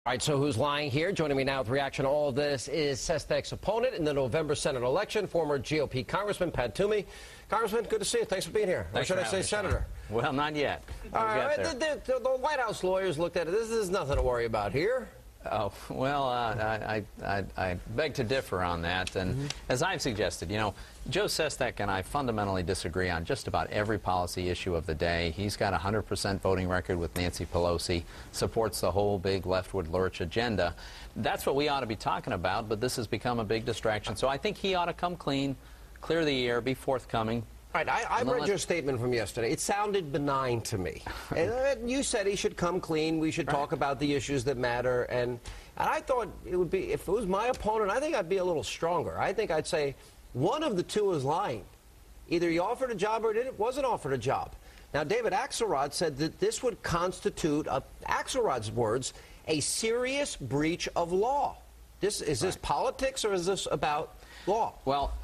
All right, so who's lying here? Joining me now with reaction to all of this is Sestak's opponent in the November Senate election, former GOP Congressman Pat Toomey. Congressman, good to see you. Thanks for being here. Thanks or should I say Senator? Well, not yet. All right, the White House lawyers looked at it. This is nothing to worry about here. Oh, well, I beg to differ on that. And as I've suggested, you know, Joe Sestak and I fundamentally disagree on just about every policy issue of the day. He's got a 100% voting record with Nancy Pelosi, supports the whole big leftward lurch agenda. That's what we ought to be talking about, but this has become a big distraction. So I think he ought to come clean, clear the air, be forthcoming. All right, I read your statement from yesterday. It sounded benign to me. And you said he should come clean. We should talk about the issues that matter. And I thought it would be, if it was my opponent, I think I'd be a little stronger. I think I'd say one of the two is lying. Either he offered a job or wasn't offered a job. Now, David Axelrod said that this would constitute, Axelrod's words, a serious breach of law. Is this politics or is this about law? Well,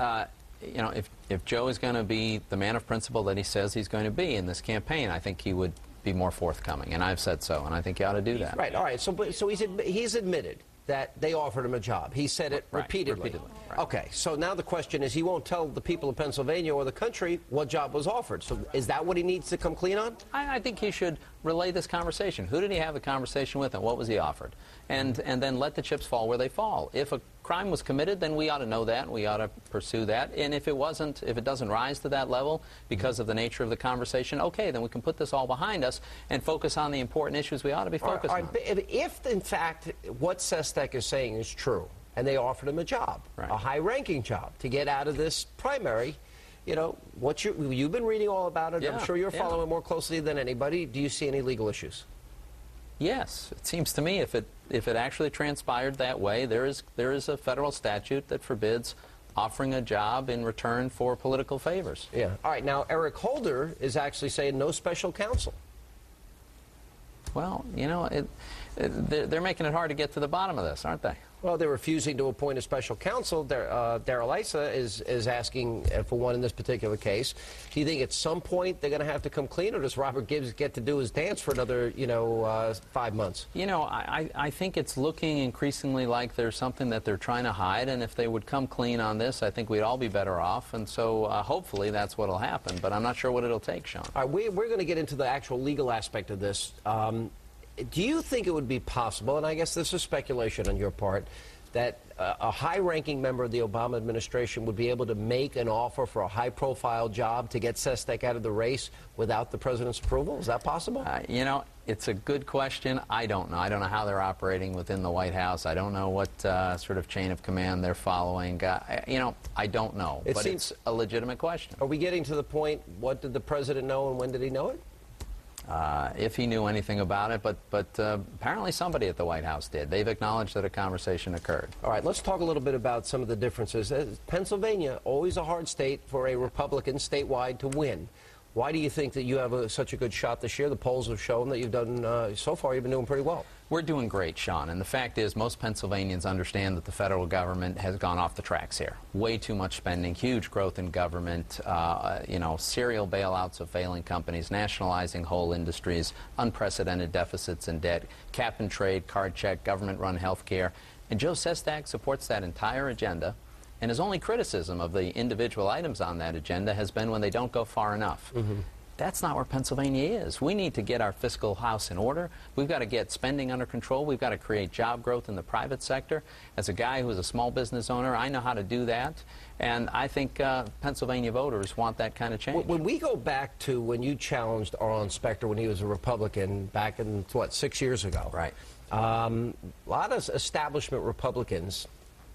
you know, if Joe is going to be the man of principle that he says he's going to be in this campaign, I think he would be more forthcoming, and I've said so, and I think he ought to do that. Right. All right. So he's admitted that they offered him a job. He said it repeatedly. Right. Okay. So now the question is, he won't tell the people of Pennsylvania or the country what job was offered. So is that what he needs to come clean on? I think he should relay this conversation. Who did he have the conversation with, and what was he offered? And then let the chips fall where they fall. If a crime was committed, then we ought to know that, and we ought to pursue that. And if it doesn't rise to that level because of the nature of the conversation, okay, then we can put this all behind us and focus on the important issues we ought to be focused on. If, in fact, what Sestak is saying is true, and they offered him a job, a high-ranking job, to get out of this primary, you know, you've been reading all about it. I'm sure you're following more closely than anybody. Do you see any legal issues? Yes, it seems to me if it actually transpired that way, there is a federal statute that forbids offering a job in return for political favors. Yeah. All right. Now, Eric Holder is actually saying no special counsel. Well, you know, they're making it hard to get to the bottom of this, aren't they? Well, they're refusing to appoint a special counsel. Darrell Issa is asking for one in this particular case. Do you think at some point they're going to have to come clean, or does Robert Gibbs get to do his dance for another, 5 months? You know, I think it's looking increasingly like there's something that they're trying to hide, and if they would come clean on this, I think we'd all be better off. And so hopefully that's what will happen, but I'm not sure what it'll take, Sean. All right, we're going to get into the actual legal aspect of this. Do you think it would be possible, and I guess this is speculation on your part, that a high-ranking member of the Obama administration would be able to make an offer for a high-profile job to get Sestak out of the race without the president's approval? Is that possible? You know, it's a good question. I don't know. I don't know how they're operating within the White House. I don't know what sort of chain of command they're following. You know, I don't know. But it's a legitimate question. Are we getting to the point, what did the president know and when did he know it? If he knew anything about it, but apparently somebody at the White House did. They've acknowledged that a conversation occurred. All right, let's talk a little bit about some of the differences. Pennsylvania, always a hard state for a Republican statewide to win. Why do you think that you have such a good shot this year? The polls have shown that you've done, so far, you've been doing pretty well. We're doing great, Sean, and the fact is most Pennsylvanians understand that the federal government has gone off the tracks here. Way too much spending, huge growth in government, you know, serial bailouts of failing companies, nationalizing whole industries, unprecedented deficits and debt, cap and trade, card check, government-run health care. And Joe Sestak supports that entire agenda, and his only criticism of the individual items on that agenda has been when they don't go far enough. That's not where Pennsylvania is. We need to get our fiscal house in order. We've got to get spending under control. We've got to create job growth in the private sector. As a guy who's a small business owner, I know how to do that. And I think Pennsylvania voters want that kind of change. When we go back to when you challenged Arlen Specter when he was a Republican back in, 6 years ago. Right. A lot of establishment Republicans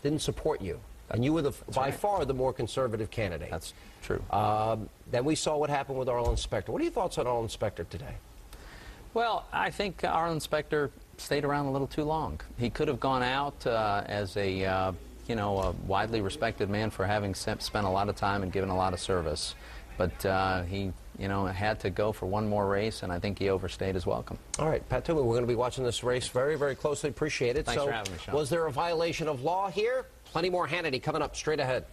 didn't support you. And you were by far the more conservative candidate. That's true. Then we saw what happened with Arlen Specter. What are your thoughts on Arlen Specter today? Well, I think Arlen Specter stayed around a little too long. He could have gone out as a widely respected man for having spent a lot of time and given a lot of service. But he, had to go for one more race, and I think he overstayed his welcome. All right, Pat Toomey, we're going to be watching this race very, very closely. Appreciate it. Thanks for having me, Sean. Was there a violation of law here? Plenty more Hannity coming up straight ahead.